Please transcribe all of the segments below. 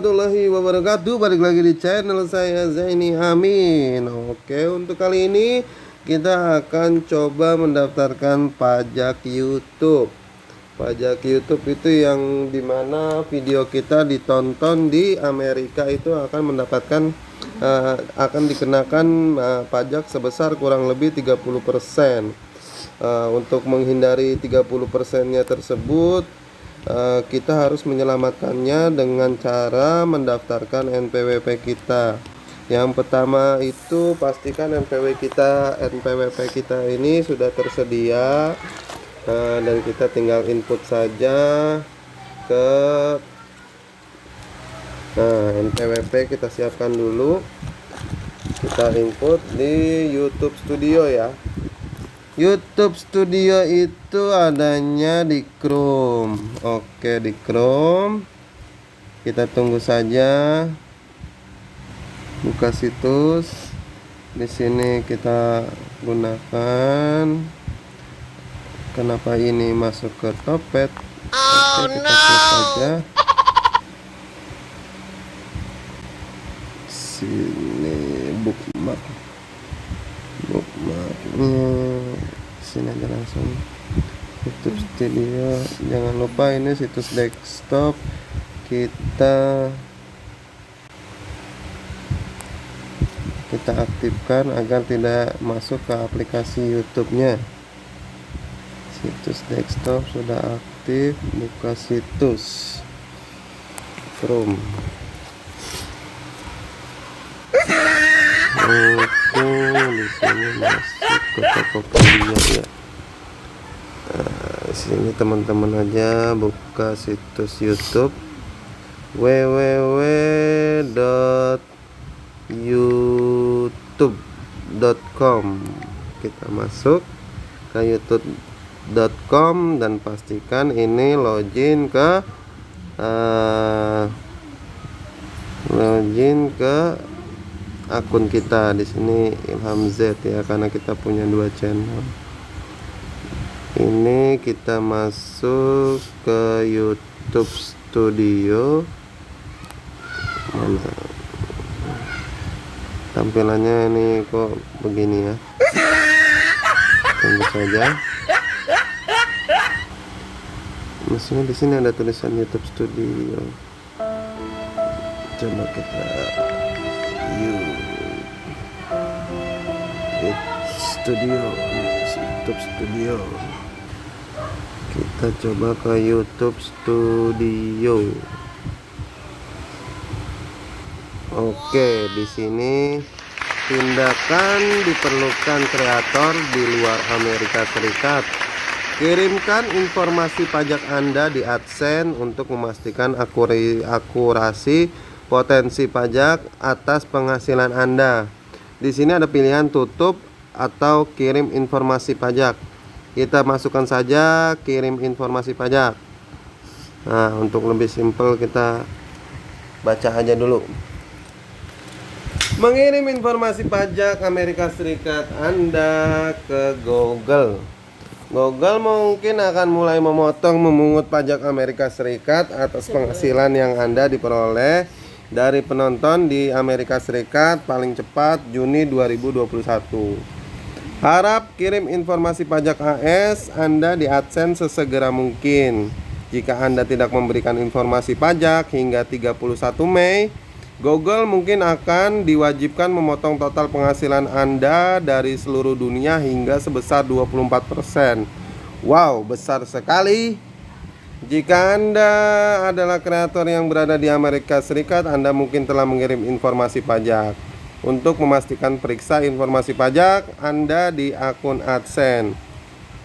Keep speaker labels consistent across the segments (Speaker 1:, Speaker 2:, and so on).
Speaker 1: Warahmatullahi wabarakatuh. Balik lagi di channel saya Zaini Amin. Oke, untuk kali ini kita akan coba mendaftarkan pajak YouTube. Pajak YouTube itu yang dimana video kita ditonton di Amerika itu akan mendapatkan akan dikenakan pajak sebesar kurang lebih 30%. Untuk menghindari 30%-nya tersebut, kita harus menyelamatkannya dengan cara mendaftarkan NPWP kita. Yang pertama itu pastikan NPWP kita ini sudah tersedia, dan kita tinggal input saja ke NPWP. Kita siapkan dulu, kita input di YouTube Studio ya. YouTube Studio itu adanya di Chrome. Oke, di Chrome. Kita tunggu saja. Buka situs. Di sini kita gunakan. Kenapa ini masuk ke Topet? Oke, kita klik saja. Sini bookmarknya. Sini aja langsung YouTube Studio. Jangan lupa ini situs desktop kita aktifkan agar tidak masuk ke aplikasi YouTube-nya. Situs desktop sudah aktif, buka situs Chrome. Oke, di sini masuk ke Tokopedia ya. Di sini teman-teman aja buka situs YouTube www.youtube.com. Kita masuk ke youtube.com dan pastikan ini login ke akun kita. Di sini Ilham Z ya, karena kita punya 2 channel. Ini kita masuk ke YouTube Studio. Mana tampilannya ini kok begini ya? Tunggu saja. Maksudnya di sini ada tulisan YouTube Studio. Coba kita YouTube Studio. Kita coba ke YouTube Studio. Oke, di sini tindakan diperlukan kreator di luar Amerika Serikat. Kirimkan informasi pajak Anda di AdSense untuk memastikan akurasi potensi pajak atas penghasilan Anda. Di sini ada pilihan tutup atau kirim informasi pajak. Kita masukkan saja kirim informasi pajak. Nah, untuk lebih simpel kita baca aja dulu. Mengirim informasi pajak Amerika Serikat Anda ke Google. Google mungkin akan mulai memungut pajak Amerika Serikat atas penghasilan yang Anda diperoleh dari penonton di Amerika Serikat paling cepat Juni 2021. Harap kirim informasi pajak AS Anda di AdSense sesegera mungkin. Jika Anda tidak memberikan informasi pajak hingga 31 Mei, Google mungkin akan diwajibkan memotong total penghasilan Anda dari seluruh dunia hingga sebesar 24%. Wow, besar sekali. Jika Anda adalah kreator yang berada di Amerika Serikat, Anda mungkin telah mengirim informasi pajak. Untuk memastikan periksa informasi pajak Anda di akun AdSense.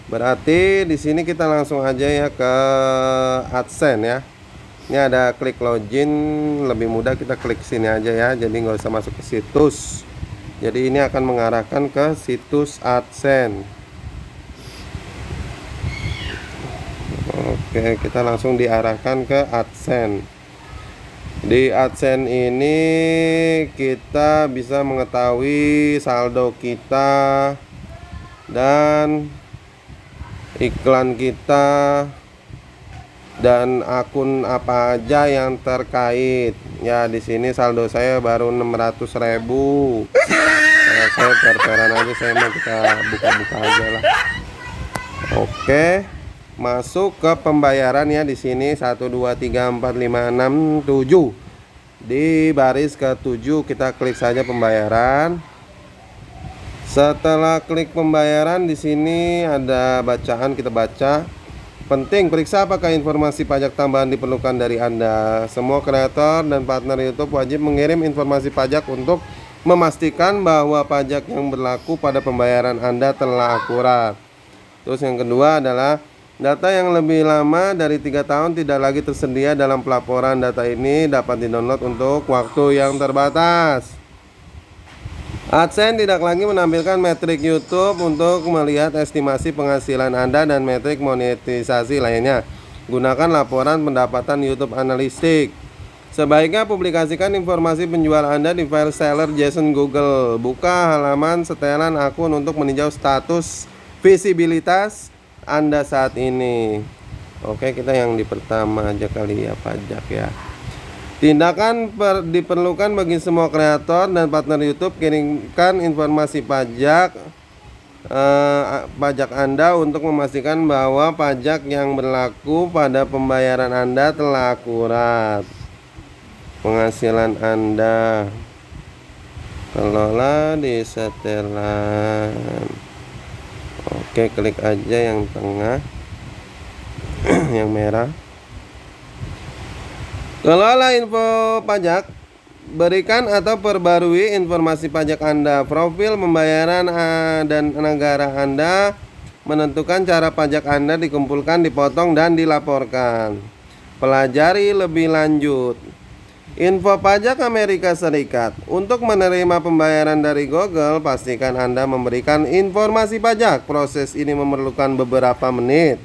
Speaker 1: Berarti di sini kita langsung aja ya ke AdSense ya. Ini ada klik login, lebih mudah kita klik sini aja ya. Jadi nggak usah masuk ke situs. Jadi ini akan mengarahkan ke situs AdSense. Oke, kita langsung diarahkan ke AdSense. Di AdSense ini kita bisa mengetahui saldo kita dan iklan kita dan akun apa aja yang terkait. Ya di sini saldo saya baru 600.000. Nah, saya per-peran aja, saya mau kita buka-buka aja lah. Oke, masuk ke pembayaran ya. Di sini 1 2 3 4 5 6 7. Di baris ke-7 kita klik saja pembayaran. Setelah klik pembayaran, di sini ada bacaan, kita baca. Penting, periksa apakah informasi pajak tambahan diperlukan dari Anda. Semua kreator dan partner YouTube wajib mengirim informasi pajak untuk memastikan bahwa pajak yang berlaku pada pembayaran Anda telah akurat. Terus yang kedua adalah data yang lebih lama dari 3 tahun tidak lagi tersedia dalam pelaporan. Data ini dapat di-download untuk waktu yang terbatas. AdSense tidak lagi menampilkan metrik YouTube untuk melihat estimasi penghasilan Anda dan metrik monetisasi lainnya. Gunakan laporan pendapatan YouTube Analytics. Sebaiknya publikasikan informasi penjual Anda di file seller JSON Google. Buka halaman setelan akun untuk meninjau status visibilitas Anda saat ini. Oke, kita yang di pertama aja kali ya, pajak ya. Tindakan diperlukan bagi semua kreator dan partner YouTube. Kirimkan informasi pajak Anda untuk memastikan bahwa pajak yang berlaku pada pembayaran Anda telah akurat. Penghasilan Anda, kelola di setelan. Oke, klik aja yang tengah yang merah. Kelola info pajak. Berikan atau perbarui informasi pajak Anda. Profil pembayaran dan negara Anda. Menentukan cara pajak Anda dikumpulkan, dipotong, dan dilaporkan. Pelajari lebih lanjut. Info pajak Amerika Serikat. Untuk menerima pembayaran dari Google, pastikan Anda memberikan informasi pajak. Proses ini memerlukan beberapa menit.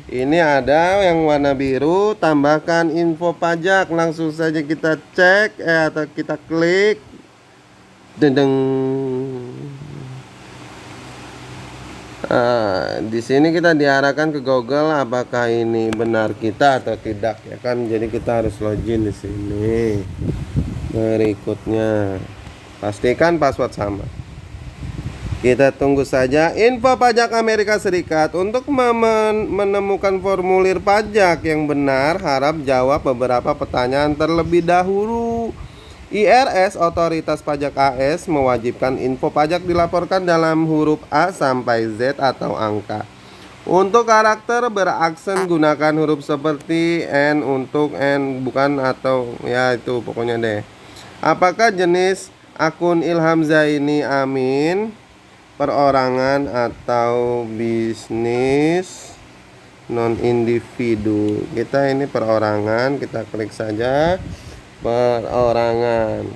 Speaker 1: Ini ada yang warna biru, tambahkan info pajak. Langsung saja kita cek atau kita klik. Dendeng. Di sini kita diarahkan ke Google apakah ini benar kita atau tidak ya kan. Jadi kita harus login di sini. Berikutnya pastikan password sama. Kita tunggu saja. Info pajak Amerika Serikat. Untuk menemukan formulir pajak yang benar, harap jawab beberapa pertanyaan terlebih dahulu. IRS, Otoritas Pajak AS, mewajibkan info pajak dilaporkan dalam huruf A sampai Z atau angka. Untuk karakter beraksen gunakan huruf seperti N untuk N bukan atau ya itu pokoknya deh. Apakah jenis akun Ilham Zaini Amin? Perorangan atau bisnis non individu. Kita ini perorangan, kita klik saja perorangan.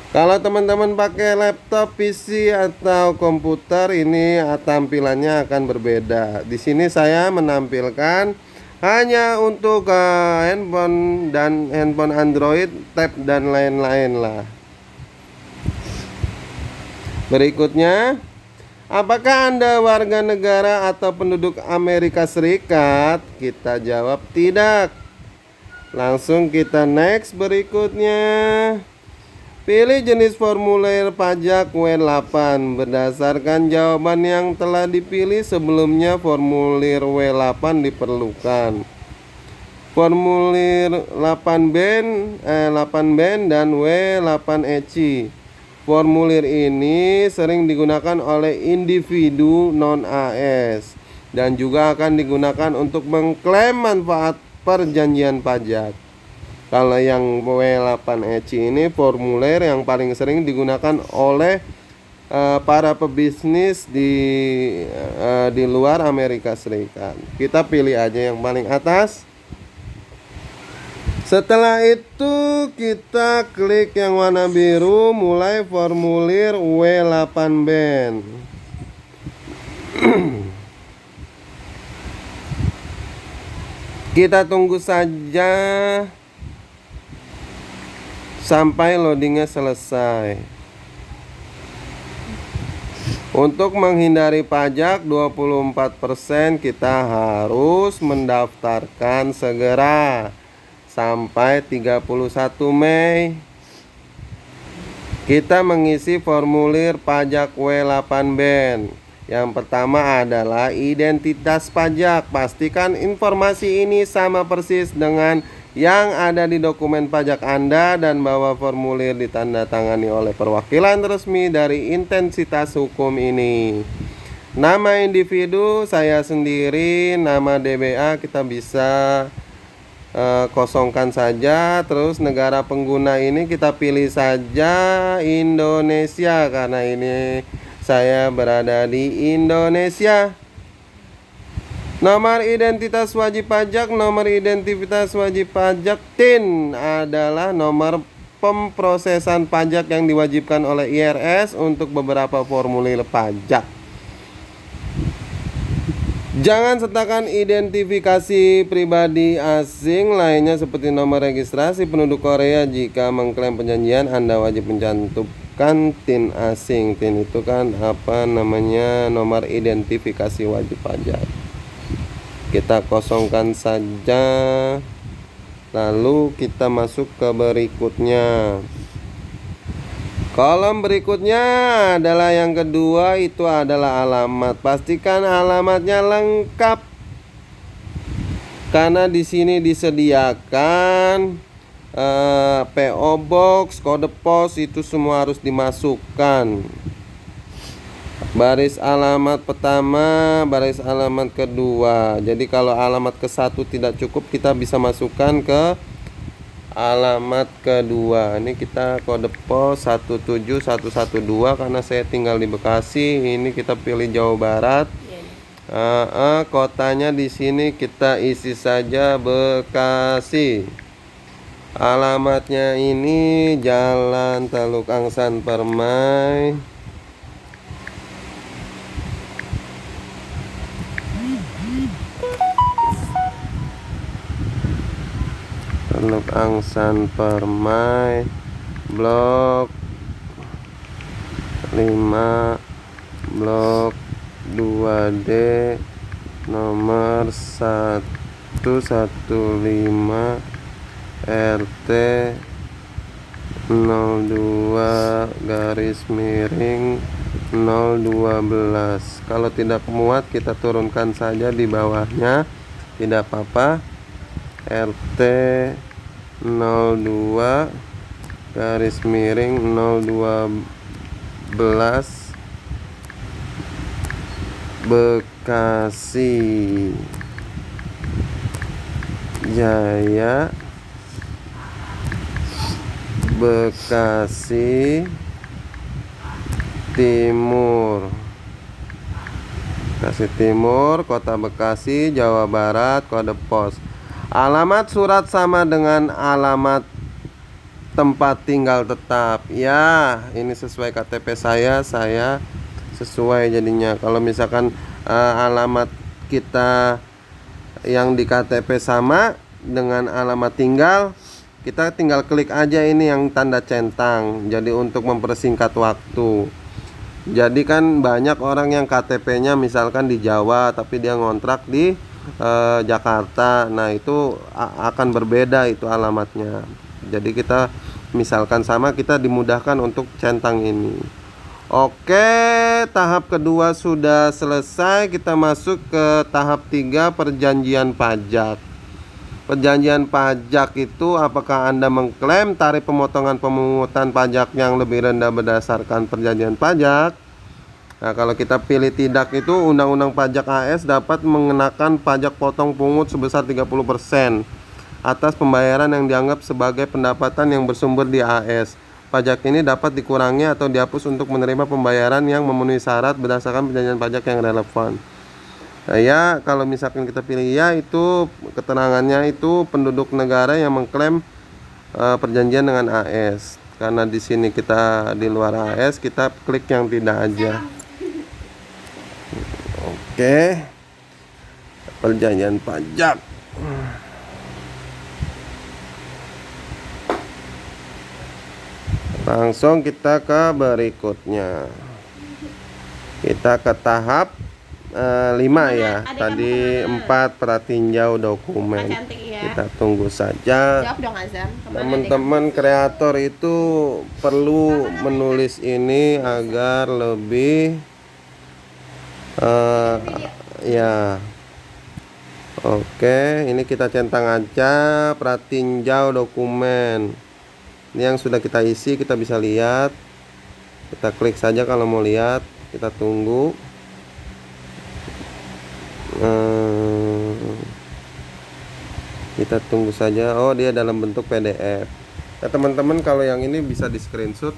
Speaker 1: Kalau teman-teman pakai laptop, PC atau komputer, ini tampilannya akan berbeda. Di sini saya menampilkan hanya untuk handphone dan handphone Android, tab dan lain-lain lah. Berikutnya, apakah Anda warga negara atau penduduk Amerika Serikat? Kita jawab tidak. Langsung kita next. Berikutnya, pilih jenis formulir pajak W8. Berdasarkan jawaban yang telah dipilih sebelumnya, formulir W8 diperlukan. Formulir 8 band dan W8 ECI. Formulir ini sering digunakan oleh individu non-AS dan juga akan digunakan untuk mengklaim manfaat perjanjian pajak. Kalau yang W8EC ini formulir yang paling sering digunakan oleh para pebisnis di luar Amerika Serikat. Kita pilih aja yang paling atas. Setelah itu kita klik yang warna biru, mulai formulir W8 band. Kita tunggu saja sampai loadingnya selesai. Untuk menghindari pajak 24%, kita harus mendaftarkan segera. sampai 31 Mei. Kita mengisi formulir pajak W8BEN. Yang pertama adalah identitas pajak. Pastikan informasi ini sama persis dengan yang ada di dokumen pajak Anda dan bawa formulir ditandatangani oleh perwakilan resmi dari intensitas hukum ini. Nama individu saya sendiri, nama DBA kita bisa kosongkan saja. Terus negara pengguna ini kita pilih saja Indonesia karena ini saya berada di Indonesia. Nomor identitas wajib pajak. Nomor identitas wajib pajak TIN adalah nomor pemrosesan pajak yang diwajibkan oleh IRS untuk beberapa formulir pajak. Jangan sertakan identifikasi pribadi asing lainnya seperti nomor registrasi penduduk Korea. Jika mengklaim perjanjian, Anda wajib mencantumkan TIN asing. TIN itu kan nomor identifikasi wajib pajak. Kita kosongkan saja. Lalu kita masuk ke berikutnya. Kolom berikutnya adalah yang kedua, itu adalah alamat. Pastikan alamatnya lengkap. Karena di sini disediakan PO Box, kode pos, itu semua harus dimasukkan. Baris alamat pertama, baris alamat kedua. Jadi kalau alamat ke-1 tidak cukup, kita bisa masukkan ke alamat kedua. Ini kita kode pos 17112 karena saya tinggal di Bekasi. Ini kita pilih Jawa Barat. Kotanya di sini kita isi saja Bekasi. Alamatnya ini Jalan Teluk Angsan Permai, Teluk Angsan Permai, Blok 5, Blok 2D, nomor 115, RT 02-012. Kalau tidak muat kita turunkan saja di bawahnya, tidak apa-apa. RT 02-012 Bekasi Jaya, Bekasi Timur. Bekasi Timur, Kota Bekasi, Jawa Barat, kode pos. Alamat surat sama dengan alamat tempat tinggal tetap. Ya, ini sesuai KTP saya sesuai jadinya. Kalau misalkan alamat kita yang di KTP sama dengan alamat tinggal, kita tinggal klik aja ini yang tanda centang. Jadi untuk mempersingkat waktu. Jadi kan banyak orang yang KTP-nya misalkan di Jawa tapi dia ngontrak di Jakarta. Nah, itu akan berbeda itu alamatnya. Jadi kita misalkan sama, kita dimudahkan untuk centang ini. Oke, tahap kedua sudah selesai. Kita masuk ke tahap 3, perjanjian pajak. Perjanjian pajak itu apakah Anda mengklaim tarif pemotongan pemungutan pajak yang lebih rendah berdasarkan perjanjian pajak? Nah, kalau kita pilih tidak, itu Undang-Undang Pajak AS dapat mengenakan pajak potong pungut sebesar 30% atas pembayaran yang dianggap sebagai pendapatan yang bersumber di AS. Pajak ini dapat dikurangi atau dihapus untuk menerima pembayaran yang memenuhi syarat berdasarkan perjanjian pajak yang relevan. Nah, ya, kalau misalkan kita pilih ya, itu keterangannya itu penduduk negara yang mengklaim perjanjian dengan AS. Karena di sini kita di luar AS, kita klik yang tidak aja. Oke, perjanjian pajak. Langsung kita ke berikutnya. Kita ke tahap 5 ya.
Speaker 2: Ada
Speaker 1: Tadi
Speaker 2: kamu
Speaker 1: 4 pratinjau dokumen.
Speaker 2: cantik ya.
Speaker 1: Kita tunggu saja.
Speaker 2: Jawab dong Azam.
Speaker 1: Teman-teman kreator itu perlu menulis ini agar lebih ya. Oke, ini kita centang aja pratinjau dokumen. Ini yang sudah kita isi, kita bisa lihat. Kita klik saja kalau mau lihat. Kita tunggu. Kita tunggu saja. Oh, dia dalam bentuk PDF. Nah, teman-teman kalau yang ini bisa di screenshot.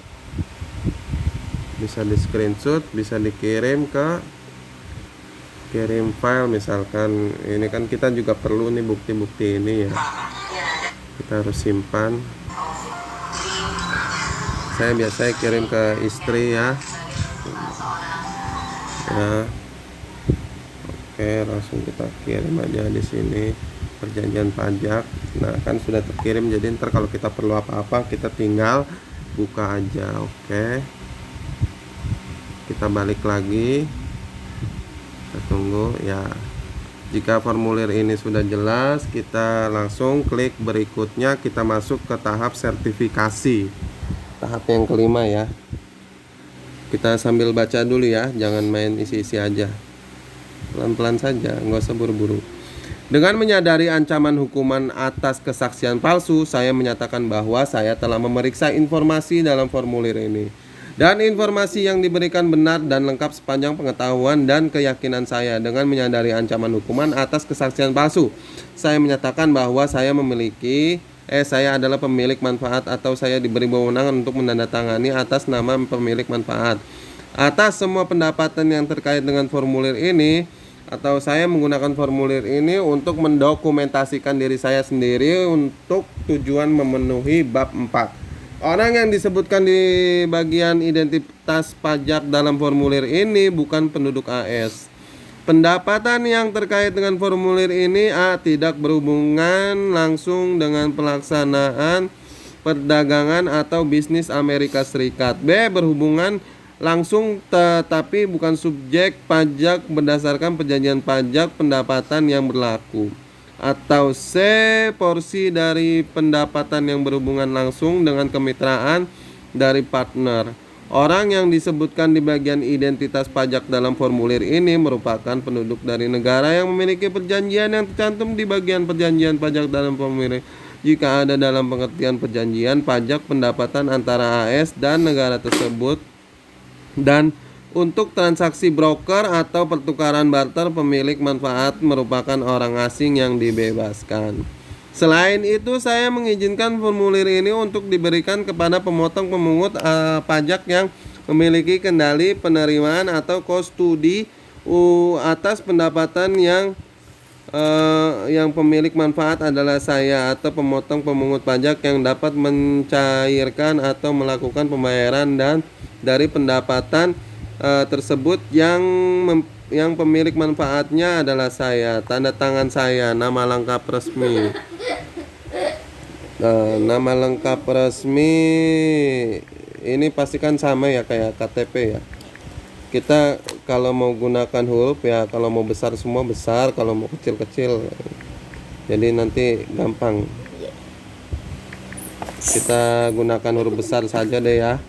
Speaker 1: Bisa di screenshot, bisa dikirim ke kirim file misalkan. Ini kan kita juga perlu nih bukti-bukti ini ya. Kita harus simpan. Saya biasanya kirim ke istri ya. Ya. Oke, langsung kita kirim aja di sini perjanjian pajak. Nah, kan sudah terkirim, jadi ntar kalau kita perlu apa-apa kita tinggal buka aja. Oke, kita balik lagi, kita tunggu ya. Jika formulir ini sudah jelas, kita langsung klik berikutnya. Kita masuk ke tahap sertifikasi, tahap yang kelima ya. Kita sambil baca dulu ya, jangan main isi-isi aja, pelan-pelan saja, nggak usah buru-buru. Dengan menyadari ancaman hukuman atas kesaksian palsu, saya menyatakan bahwa saya telah memeriksa informasi dalam formulir ini. Dan informasi yang diberikan benar dan lengkap sepanjang pengetahuan dan keyakinan saya. Dengan menyadari ancaman hukuman atas kesaksian palsu, saya menyatakan bahwa saya saya adalah pemilik manfaat atau saya diberi wewenang untuk menandatangani atas nama pemilik manfaat atas semua pendapatan yang terkait dengan formulir ini, atau saya menggunakan formulir ini untuk mendokumentasikan diri saya sendiri untuk tujuan memenuhi bab 4. Orang yang disebutkan di bagian identitas pajak dalam formulir ini bukan penduduk AS. Pendapatan yang terkait dengan formulir ini A. Tidak berhubungan langsung dengan pelaksanaan perdagangan atau bisnis Amerika Serikat. B. Berhubungan langsung tetapi bukan subjek pajak berdasarkan perjanjian pajak pendapatan yang berlaku. Atau C. Porsi dari pendapatan yang berhubungan langsung dengan kemitraan dari partner. Orang yang disebutkan di bagian identitas pajak dalam formulir ini merupakan penduduk dari negara yang memiliki perjanjian yang tercantum di bagian perjanjian pajak dalam formulir. Jika ada dalam pengertian perjanjian pajak pendapatan antara AS dan negara tersebut, dan untuk transaksi broker atau pertukaran barter, pemilik manfaat merupakan orang asing yang dibebaskan. Selain itu, saya mengizinkan formulir ini untuk diberikan kepada pemotong pemungut pajak yang memiliki kendali penerimaan atau kustudi atas pendapatan yang pemilik manfaat adalah saya atau pemotong pemungut pajak yang dapat mencairkan atau melakukan pembayaran dan dari pendapatan tersebut yang pemilik manfaatnya adalah saya. Tanda tangan saya, nama lengkap resmi. Nama lengkap resmi ini pastikan sama ya kayak KTP ya. Kita kalau mau gunakan huruf ya, kalau mau besar semua besar, kalau mau kecil-kecil. Jadi nanti gampang. Kita gunakan huruf besar saja deh ya.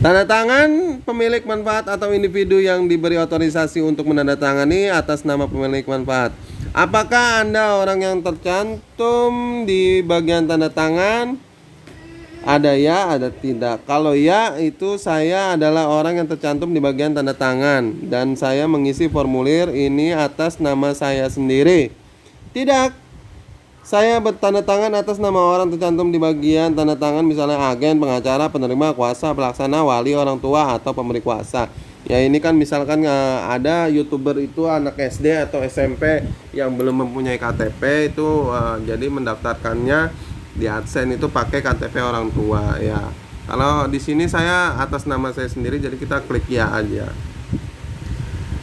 Speaker 1: Tanda tangan pemilik manfaat atau individu yang diberi otorisasi untuk menandatangani atas nama pemilik manfaat. Apakah Anda orang yang tercantum di bagian tanda tangan? Ada ya, ada tidak. Kalau ya, itu saya adalah orang yang tercantum di bagian tanda tangan dan saya mengisi formulir ini atas nama saya sendiri. Tidak. Saya bertanda tangan atas nama orang tercantum di bagian tanda tangan, misalnya agen, pengacara, penerima, kuasa, pelaksana, wali, orang tua, atau pemberi kuasa. Ya ini kan misalkan ada YouTuber itu anak SD atau SMP yang belum mempunyai KTP itu jadi mendaftarkannya di AdSense itu pakai KTP orang tua ya. Kalau di sini saya atas nama saya sendiri, jadi kita klik ya aja.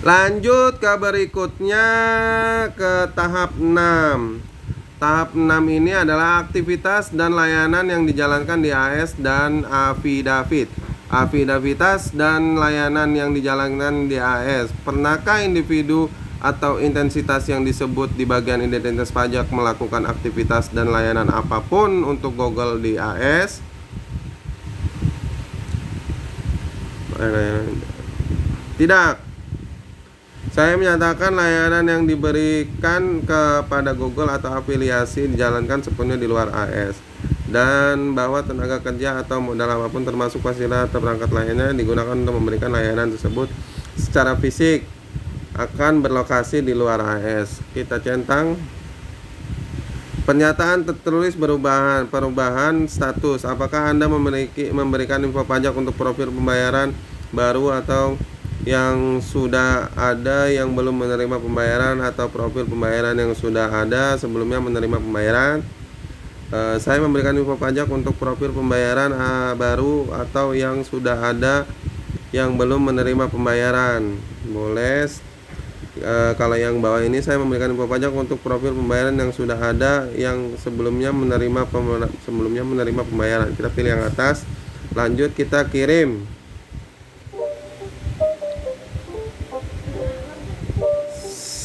Speaker 1: Lanjut ke berikutnya, ke tahap 6. Tahap 6 ini adalah aktivitas dan layanan yang dijalankan di AS dan affidavit. Afidavitas dan layanan yang dijalankan di AS. Pernahkah individu atau intensitas yang disebut di bagian identitas pajak melakukan aktivitas dan layanan apapun untuk Google di AS? Tidak. Saya menyatakan layanan yang diberikan kepada Google atau afiliasi dijalankan sepenuhnya di luar AS, dan bahwa tenaga kerja atau modal apapun termasuk fasilitas atau perangkat lainnya digunakan untuk memberikan layanan tersebut secara fisik akan berlokasi di luar AS. Kita centang pernyataan tertulis perubahan status. Apakah Anda memberikan info pajak untuk profil pembayaran baru atau yang sudah ada yang belum menerima pembayaran, atau profil pembayaran yang sudah ada sebelumnya menerima pembayaran? Saya memberikan info pajak untuk profil pembayaran baru atau yang sudah ada yang belum menerima pembayaran. Boleh. Kalau yang bawah ini saya memberikan info pajak untuk profil pembayaran yang sudah ada yang sebelumnya menerima pembayaran. Kita pilih yang atas. Lanjut, kita kirim.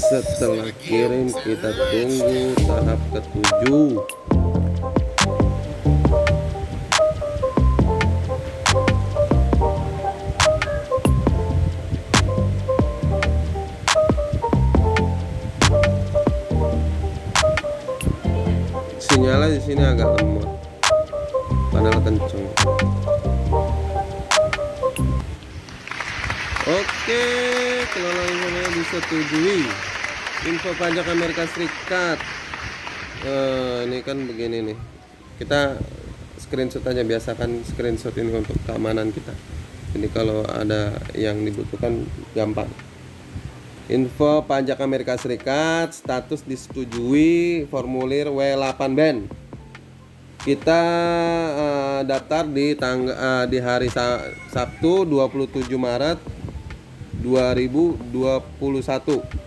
Speaker 1: Setelah kirim, kita tunggu tahap ke-7. Sinyalnya di sini agak lemot, padahal kenceng. Oke, kelola infonya disetujui. Info pajak Amerika Serikat. Ini kan begini nih. Kita screenshot aja, biasakan screenshot ini untuk keamanan kita. Jadi kalau ada yang dibutuhkan gampang. Info pajak Amerika Serikat, status disetujui, formulir W8BEN. Kita daftar di hari Sabtu 27 Maret 2021.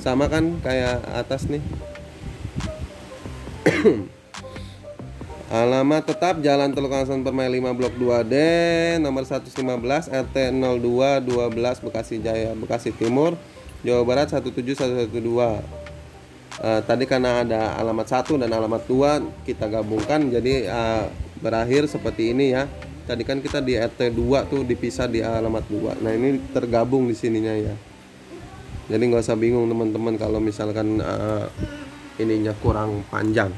Speaker 1: Sama kan kayak atas nih. Alamat tetap Jalan Teluk Hasan Permai 5 Blok 2D, nomor 115, RT 02 12 Bekasi Jaya, Bekasi Timur, Jawa Barat 17112. Tadi karena ada alamat 1 dan alamat 2 kita gabungkan, jadi berakhir seperti ini ya. Tadi kan kita di RT 2 tuh dipisah di alamat 2. Nah, ini tergabung di sininya ya. Jadi nggak usah bingung teman-teman kalau misalkan ininya kurang panjang.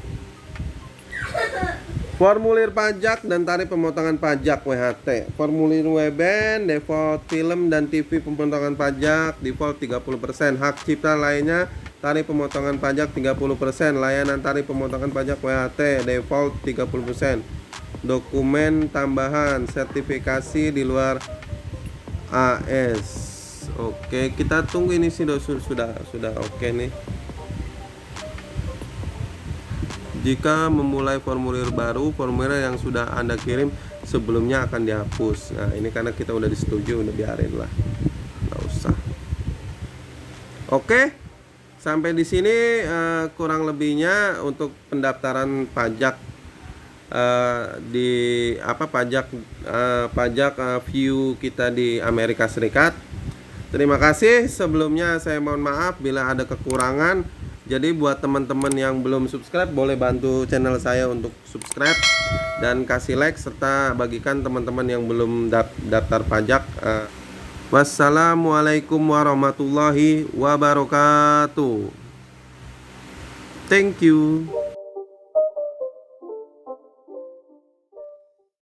Speaker 1: Formulir pajak dan tarif pemotongan pajak WHT. Formulir WBEN, default film dan TV pemotongan pajak default 30%. Hak cipta lainnya tarif pemotongan pajak 30%. Layanan tarif pemotongan pajak WHT default 30%. Dokumen tambahan sertifikasi di luar AS. Oke, kita tunggu ini sih sudah oke nih. Jika memulai formulir baru, formulir yang sudah Anda kirim sebelumnya akan dihapus. Nah, ini karena kita udah disetujui, udah biarin lah, nggak usah. Oke, sampai di sini kurang lebihnya untuk pendaftaran pajak pajak view kita di Amerika Serikat. Terima kasih. Sebelumnya saya mohon maaf bila ada kekurangan. Jadi buat teman-teman yang belum subscribe, boleh bantu channel saya untuk subscribe dan kasih like, serta bagikan teman-teman yang belum daftar pajak. Wassalamualaikum warahmatullahi wabarakatuh. Thank you.